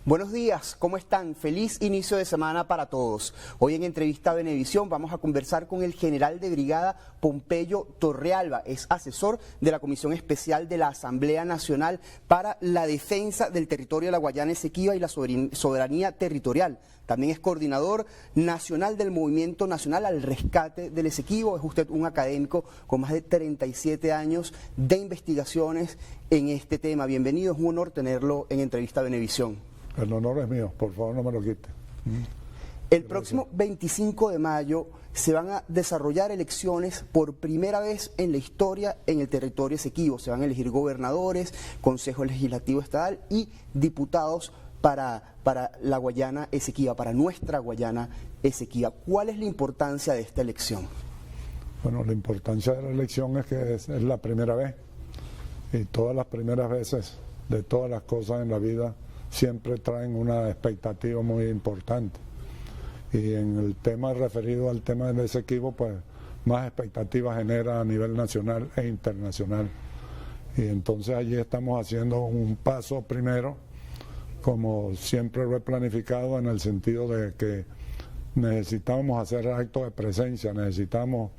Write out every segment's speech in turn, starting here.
Buenos días, ¿cómo están? Feliz inicio de semana para todos. Hoy en Entrevista a Venevisión vamos a conversar con el general de brigada Pompeyo Torrealba, es asesor de la Comisión Especial de la Asamblea Nacional para la Defensa del Territorio de la Guayana Esequiba y la Soberanía Territorial. También es coordinador nacional del Movimiento Nacional al Rescate del Esequibo. Es usted un académico con más de 37 años de investigaciones en este tema. Bienvenido, es un honor tenerlo en Entrevista a Venevisión. El honor es mío, por favor no me lo quite. El próximo 25 de mayo se van a desarrollar elecciones por primera vez en la historia en el territorio esequibo. Se van a elegir gobernadores, Consejo Legislativo Estatal y diputados para la Guayana Esequiba, para nuestra Guayana Esequiba. ¿Cuál es la importancia de esta elección? Bueno, la importancia de la elección es que es la primera vez, y todas las primeras veces de todas las cosas en la vida siempre traen una expectativa muy importante. Y en el tema referido al tema del Esequibo, pues más expectativas genera a nivel nacional e internacional. Y entonces allí estamos haciendo un paso primero, como siempre lo he planificado, en el sentido de que necesitamos hacer actos de presencia, necesitamos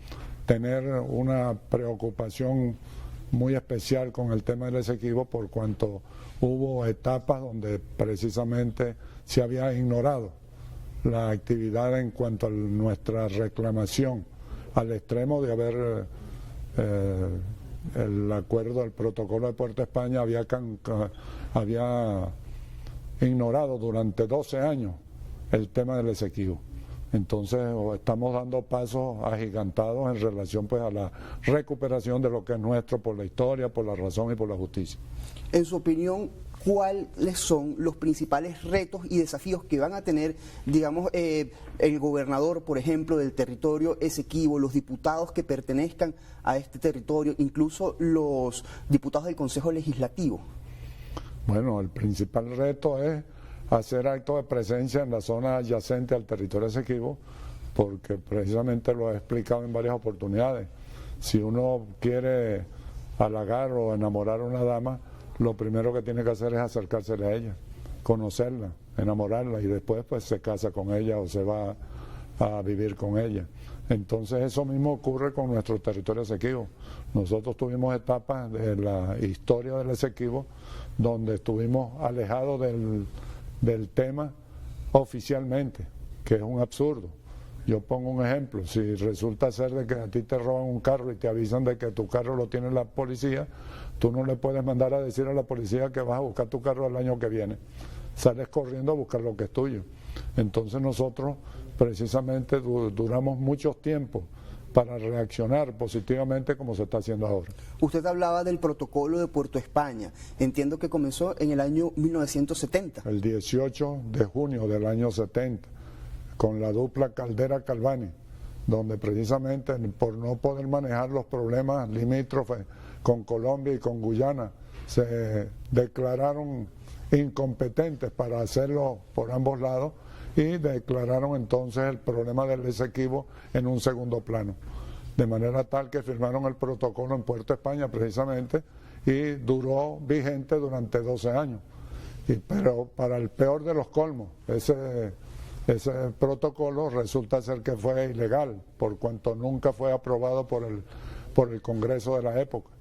tener una preocupación muy especial con el tema del Esequibo, por cuanto hubo etapas donde precisamente se había ignorado la actividad en cuanto a nuestra reclamación, al extremo de haber el acuerdo, el protocolo de Puerto España había ignorado durante 12 años el tema del Esequibo. Entonces estamos dando pasos agigantados en relación pues a la recuperación de lo que es nuestro por la historia, por la razón y por la justicia. En su opinión, ¿cuáles son los principales retos y desafíos que van a tener, digamos, el gobernador, por ejemplo, del territorio esequibo, los diputados que pertenezcan a este territorio, incluso los diputados del Consejo Legislativo? Bueno, el principal reto es hacer actos de presencia en la zona adyacente al territorio esequibo, porque precisamente lo he explicado en varias oportunidades. Si uno quiere halagar o enamorar a una dama, lo primero que tiene que hacer es acercársele a ella, conocerla, enamorarla, y después pues se casa con ella o se va a vivir con ella. Entonces eso mismo ocurre con nuestro territorio esequibo. Nosotros tuvimos etapas de la historia del Esequibo donde estuvimos alejados del tema oficialmente, que es un absurdo. Yo pongo un ejemplo: si resulta ser de que a ti te roban un carro y te avisan de que tu carro lo tiene la policía, tú no le puedes mandar a decir a la policía que vas a buscar tu carro el año que viene. Sales corriendo a buscar lo que es tuyo. Entonces nosotros precisamente duramos muchos tiempos para reaccionar positivamente como se está haciendo ahora. Usted hablaba del protocolo de Puerto España. Entiendo que comenzó en el año 1970. El 18 de junio del año 70, con la dupla Caldera-Calvani, donde precisamente por no poder manejar los problemas limítrofes con Colombia y con Guyana, se declararon incompetentes para hacerlo por ambos lados y declararon entonces el problema del Esequibo en un segundo plano, de manera tal que firmaron el protocolo en Puerto España precisamente, y duró vigente durante 12 años. Pero para el peor de los colmos, ese protocolo resulta ser que fue ilegal, por cuanto nunca fue aprobado por el Congreso de la época.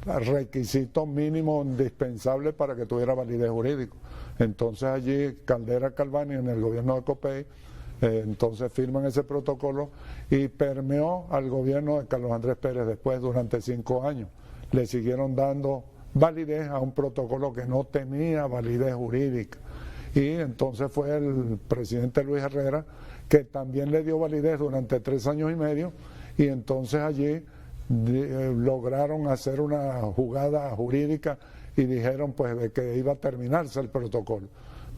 Requisito mínimo indispensable para que tuviera validez jurídica. Entonces allí Caldera-Calvani, en el gobierno de Copey, entonces firman ese protocolo y permeó al gobierno de Carlos Andrés Pérez después durante 5 años. Le siguieron dando validez a un protocolo que no tenía validez jurídica. Y entonces fue el presidente Luis Herrera que también le dio validez durante 3 años y medio, y entonces allí lograron hacer una jugada jurídica y dijeron pues de que iba a terminarse el protocolo.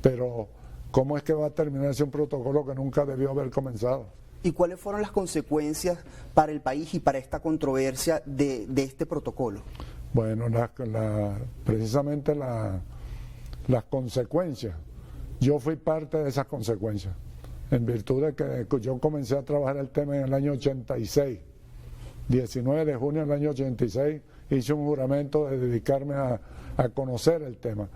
Pero ¿cómo es que va a terminarse un protocolo que nunca debió haber comenzado? ¿Y cuáles fueron las consecuencias para el país y para esta controversia de este protocolo? Bueno, precisamente las consecuencias, yo fui parte de esas consecuencias, en virtud de que yo comencé a trabajar el tema en el año 86, 19 de junio del año 86, hice un juramento de dedicarme a conocer el tema,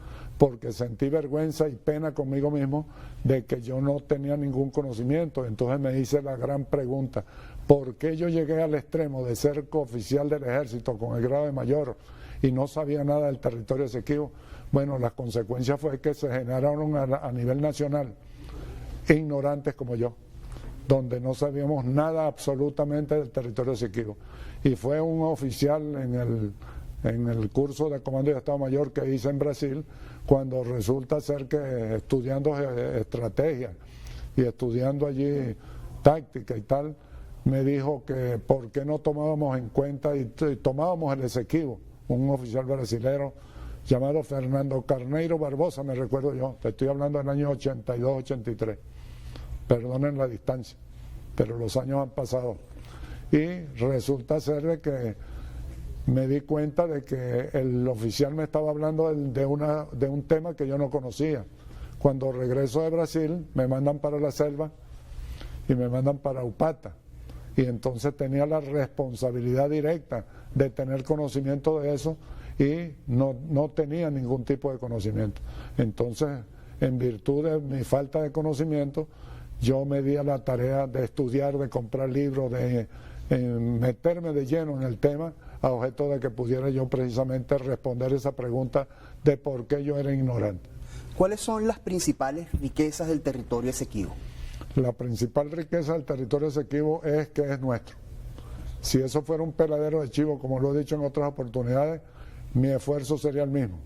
porque sentí vergüenza y pena conmigo mismo de que yo no tenía ningún conocimiento. Entonces me hice la gran pregunta: ¿por qué yo llegué al extremo de ser cooficial del ejército con el grado de mayor y no sabía nada del territorio Esequibo? Bueno, las consecuencias fue que se generaron a nivel nacional ignorantes como yo, donde no sabíamos nada absolutamente del territorio Esequibo. Y fue un oficial en el curso de Comando de Estado Mayor que hice en Brasil, cuando resulta ser que estudiando estrategia y estudiando allí táctica y tal, me dijo que por qué no tomábamos en cuenta y tomábamos el Esequibo, un oficial brasilero llamado Fernando Carneiro Barbosa, me recuerdo yo, te estoy hablando del año 82-83, perdonen la distancia, pero los años han pasado. Y resulta ser de que me di cuenta de que el oficial me estaba hablando de un tema que yo no conocía. Cuando regreso de Brasil me mandan para la selva y me mandan para Upata, y entonces tenía la responsabilidad directa de tener conocimiento de eso y no tenía ningún tipo de conocimiento. Entonces, en virtud de mi falta de conocimiento, yo me di a la tarea de estudiar, de comprar libros, de meterme de lleno en el tema, a objeto de que pudiera yo precisamente responder esa pregunta de por qué yo era ignorante. ¿Cuáles son las principales riquezas del territorio Esequibo? La principal riqueza del territorio Esequibo es que es nuestro. Si eso fuera un peladero de chivo, como lo he dicho en otras oportunidades, mi esfuerzo sería el mismo.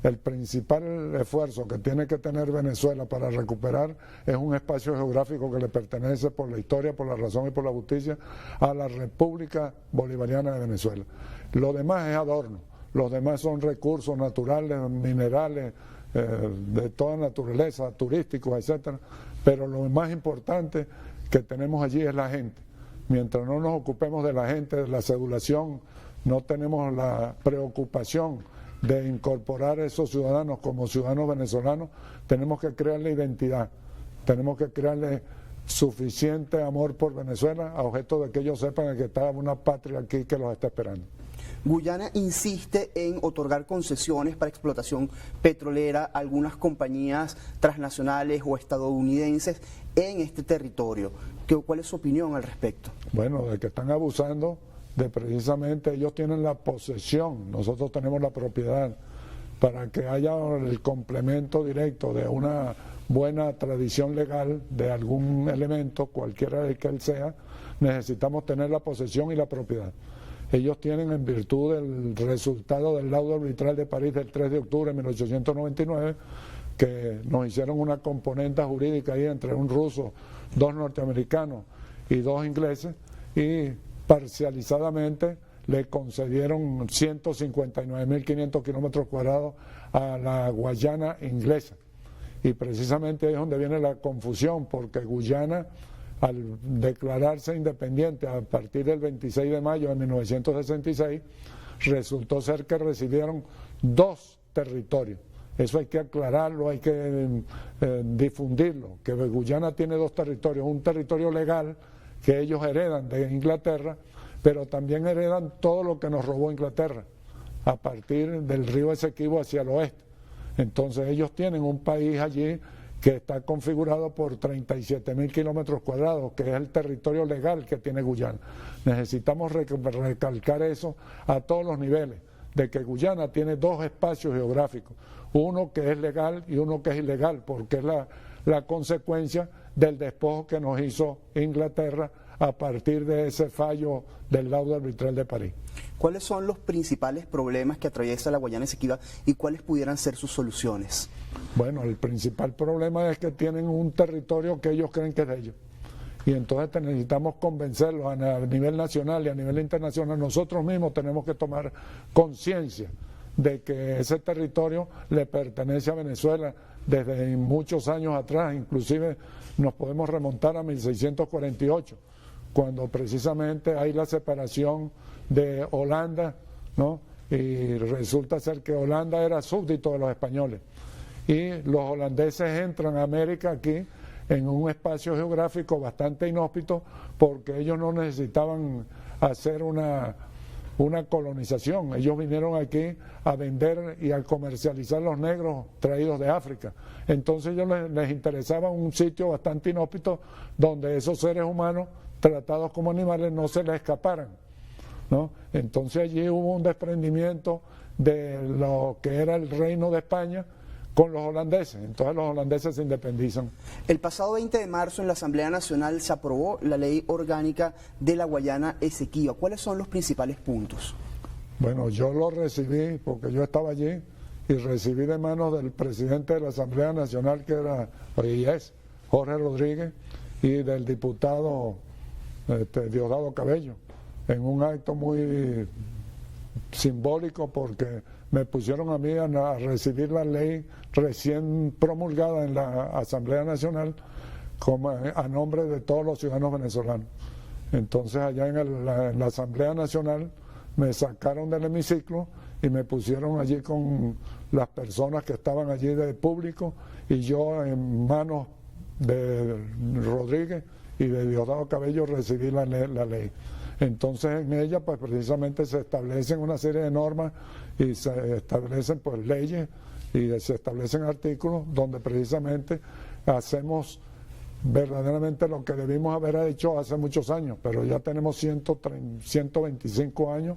El principal esfuerzo que tiene que tener Venezuela para recuperar es un espacio geográfico que le pertenece por la historia, por la razón y por la justicia a la República Bolivariana de Venezuela. Lo demás es adorno, los demás son recursos naturales, minerales, de toda naturaleza, turísticos, etcétera. Pero lo más importante que tenemos allí es la gente. Mientras no nos ocupemos de la gente, de la cedulación, no tenemos la preocupación de incorporar a esos ciudadanos como ciudadanos venezolanos, tenemos que crearle identidad, tenemos que crearle suficiente amor por Venezuela a objeto de que ellos sepan que está una patria aquí que los está esperando. Guyana insiste en otorgar concesiones para explotación petrolera a algunas compañías transnacionales o estadounidenses en este territorio. ¿Cuál es su opinión al respecto? Bueno, de que están abusando de precisamente ellos tienen la posesión, nosotros tenemos la propiedad. Para que haya el complemento directo de una buena tradición legal de algún elemento, cualquiera de que él sea, necesitamos tener la posesión y la propiedad. Ellos tienen, en virtud del resultado del laudo arbitral de París del 3 de octubre de 1899, que nos hicieron una componente jurídica ahí entre un ruso, 2 norteamericanos y 2 ingleses, y parcializadamente le concedieron 159.500 kilómetros cuadrados a la Guayana inglesa. Y precisamente ahí es donde viene la confusión, porque Guyana, al declararse independiente a partir del 26 de mayo de 1966, resultó ser que recibieron 2 territorios. Eso hay que aclararlo, hay que difundirlo, que Guyana tiene 2 territorios, un territorio legal que ellos heredan de Inglaterra, pero también heredan todo lo que nos robó Inglaterra, a partir del río Esequibo hacia el oeste. Entonces ellos tienen un país allí que está configurado por 37.000 kilómetros cuadrados, que es el territorio legal que tiene Guyana. Necesitamos recalcar eso a todos los niveles, de que Guyana tiene 2 espacios geográficos, uno que es legal y uno que es ilegal, porque es la consecuencia del despojo que nos hizo Inglaterra a partir de ese fallo del laudo arbitral de París. ¿Cuáles son los principales problemas que atraviesa la Guayana Esequiba y cuáles pudieran ser sus soluciones? Bueno, el principal problema es que tienen un territorio que ellos creen que es de ellos. Y entonces necesitamos convencerlos a nivel nacional y a nivel internacional. Nosotros mismos tenemos que tomar conciencia de que ese territorio le pertenece a Venezuela desde muchos años atrás, inclusive nos podemos remontar a 1648, cuando precisamente hay la separación de Holanda, ¿no? Y resulta ser que Holanda era súbdito de los españoles, y los holandeses entran a América aquí en un espacio geográfico bastante inhóspito, porque ellos no necesitaban hacer una una colonización. Ellos vinieron aquí a vender y a comercializar los negros traídos de África. Entonces a ellos les interesaba un sitio bastante inhóspito donde esos seres humanos tratados como animales no se les escaparan, ¿no? Entonces allí hubo un desprendimiento de lo que era el reino de España con los holandeses. Entonces los holandeses se independizan. El pasado 20 de marzo en la Asamblea Nacional se aprobó la Ley Orgánica de la Guayana Esequiba. ¿Cuáles son los principales puntos? Bueno, yo lo recibí porque yo estaba allí y recibí de manos del presidente de la Asamblea Nacional, que era y es Jorge Rodríguez, y del diputado Diosdado Cabello, en un acto muy simbólico porque me pusieron a mí a recibir la ley recién promulgada en la Asamblea Nacional como a nombre de todos los ciudadanos venezolanos. Entonces allá en la Asamblea Nacional me sacaron del hemiciclo y me pusieron allí con las personas que estaban allí de público, y yo en manos de Rodríguez y de Diosdado Cabello recibí la ley. Entonces en ella pues precisamente se establecen una serie de normas y se establecen pues leyes y se establecen artículos donde precisamente hacemos verdaderamente lo que debimos haber hecho hace muchos años, pero ya tenemos 125 años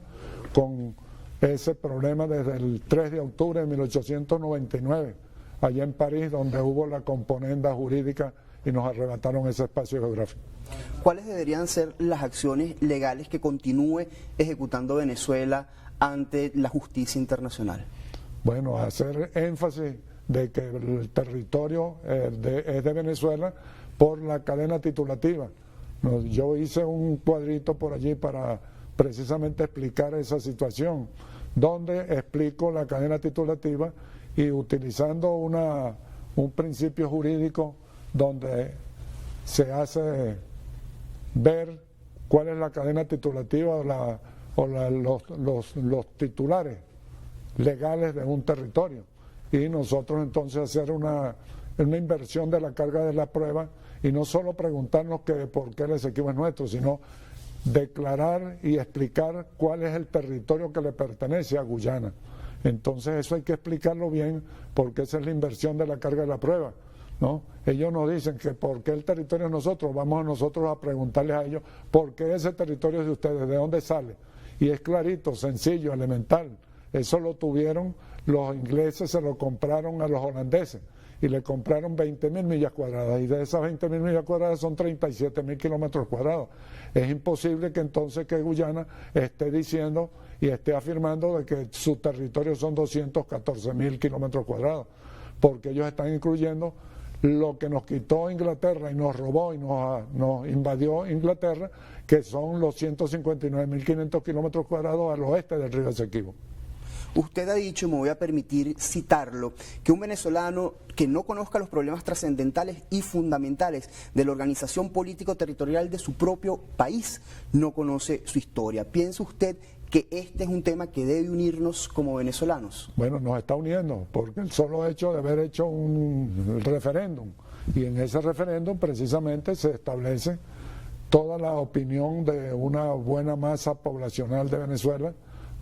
con ese problema desde el 3 de octubre de 1899, allá en París, donde hubo la componenda jurídica y nos arrebataron ese espacio geográfico. ¿Cuáles deberían ser las acciones legales que continúe ejecutando Venezuela ante la justicia internacional? Bueno, hacer énfasis de que el territorio es de Venezuela por la cadena titulativa. Yo hice un cuadrito por allí para precisamente explicar esa situación, donde explico la cadena titulativa y utilizando un principio jurídico donde se hace ver cuál es la cadena titulativa o los titulares legales de un territorio, y nosotros entonces hacer una inversión de la carga de la prueba y no solo preguntarnos que por qué el Esequibo es nuestro, sino declarar y explicar cuál es el territorio que le pertenece a Guyana. Entonces eso hay que explicarlo bien, porque esa es la inversión de la carga de la prueba, ¿no? Ellos nos dicen que por qué el territorio es nosotros, vamos a nosotros a preguntarles a ellos por qué ese territorio es de ustedes, de dónde sale. Y es clarito, sencillo, elemental. Eso lo tuvieron los ingleses, se lo compraron a los holandeses y le compraron 20.000 millas cuadradas, y de esas 20.000 millas cuadradas son 37.000 kilómetros cuadrados. Es imposible que entonces que Guyana esté diciendo y esté afirmando de que su territorio son 214.000 kilómetros cuadrados, porque ellos están incluyendo lo que nos quitó Inglaterra y nos robó y nos invadió Inglaterra, que son los 159.500 kilómetros cuadrados al oeste del río Esequibo. Usted ha dicho, y me voy a permitir citarlo, que un venezolano que no conozca los problemas trascendentales y fundamentales de la organización político-territorial de su propio país no conoce su historia. ¿Piensa usted que este es un tema que debe unirnos como venezolanos? Bueno, nos está uniendo, porque el solo hecho de haber hecho un referéndum, y en ese referéndum precisamente se establece toda la opinión de una buena masa poblacional de Venezuela,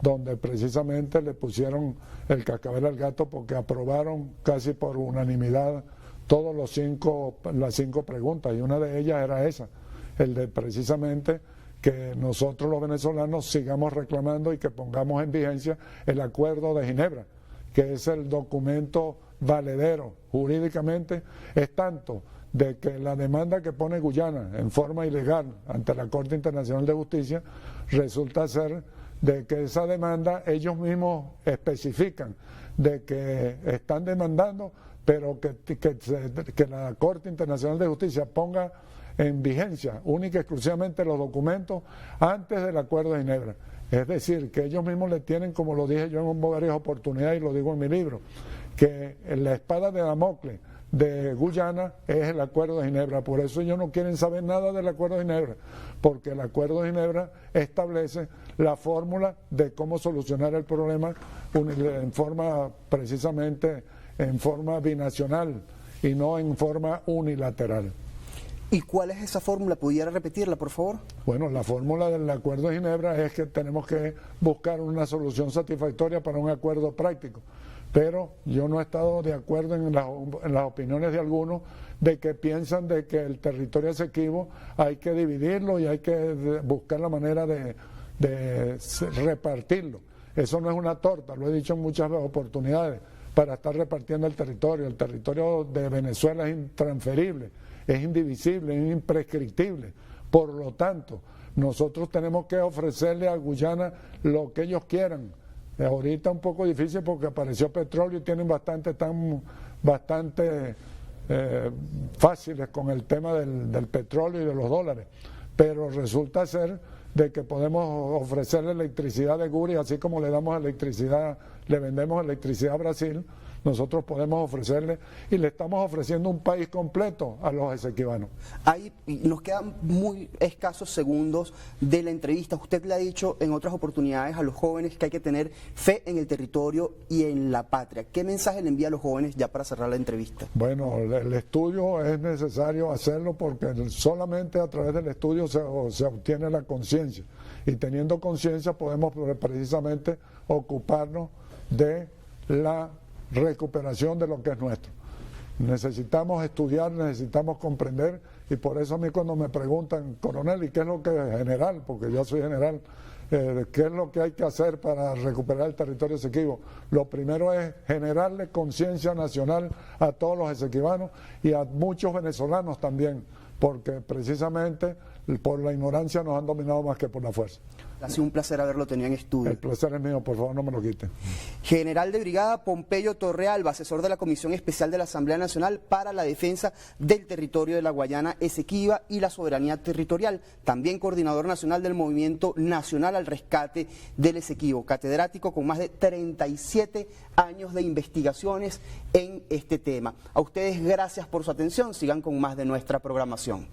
donde precisamente le pusieron el cascabel al gato porque aprobaron casi por unanimidad las 5 preguntas, y una de ellas era esa, el de precisamente que nosotros los venezolanos sigamos reclamando y que pongamos en vigencia el Acuerdo de Ginebra, que es el documento valedero jurídicamente, es tanto de que la demanda que pone Guyana en forma ilegal ante la Corte Internacional de Justicia resulta ser de que esa demanda ellos mismos especifican de que están demandando, pero que la Corte Internacional de Justicia ponga en vigencia única y exclusivamente los documentos antes del Acuerdo de Ginebra. Es decir, que ellos mismos le tienen, como lo dije yo en varias oportunidades y lo digo en mi libro, que la espada de Damocles de Guyana es el Acuerdo de Ginebra. Por eso ellos no quieren saber nada del Acuerdo de Ginebra, porque el Acuerdo de Ginebra establece la fórmula de cómo solucionar el problema en forma precisamente en forma binacional y no en forma unilateral. ¿Y cuál es esa fórmula? ¿Pudiera repetirla, por favor? Bueno, la fórmula del Acuerdo de Ginebra es que tenemos que buscar una solución satisfactoria para un acuerdo práctico. Pero yo no he estado de acuerdo en las opiniones de algunos de que piensan de que el territorio Esequibo hay que dividirlo y hay que buscar la manera de repartirlo. Eso no es una torta, lo he dicho en muchas oportunidades, para estar repartiendo el territorio. El territorio de Venezuela es intransferible, es indivisible, es imprescriptible. Por lo tanto, nosotros tenemos que ofrecerle a Guyana lo que ellos quieran. Ahorita un poco difícil porque apareció petróleo y tienen bastante fáciles con el tema del petróleo y de los dólares, pero resulta ser de que podemos ofrecerle electricidad de Guri, así como le vendemos electricidad a Brasil. Nosotros podemos ofrecerle y le estamos ofreciendo un país completo a los esequibanos. Ahí nos quedan muy escasos segundos de la entrevista. Usted le ha dicho en otras oportunidades a los jóvenes que hay que tener fe en el territorio y en la patria. ¿Qué mensaje le envía a los jóvenes ya para cerrar la entrevista? Bueno, el estudio es necesario hacerlo porque solamente a través del estudio se obtiene la conciencia. Y teniendo conciencia podemos precisamente ocuparnos de la recuperación de lo que es nuestro. Necesitamos estudiar, necesitamos comprender, y por eso a mí cuando me preguntan, coronel, ¿y qué es lo que es general? Porque yo soy general, ¿qué es lo que hay que hacer para recuperar el territorio esequibo? Lo primero es generarle conciencia nacional a todos los esequibanos y a muchos venezolanos también, porque precisamente por la ignorancia nos han dominado más que por la fuerza. Ha sido un placer haberlo tenido en estudio. El placer es mío, por favor no me lo quiten. General de Brigada Pompeyo Torrealba, asesor de la Comisión Especial de la Asamblea Nacional para la Defensa del Territorio de la Guayana Esequiba y la Soberanía Territorial, también coordinador nacional del Movimiento Nacional al Rescate del Esequibo, catedrático con más de 37 años de investigaciones en este tema. A ustedes gracias por su atención, sigan con más de nuestra programación.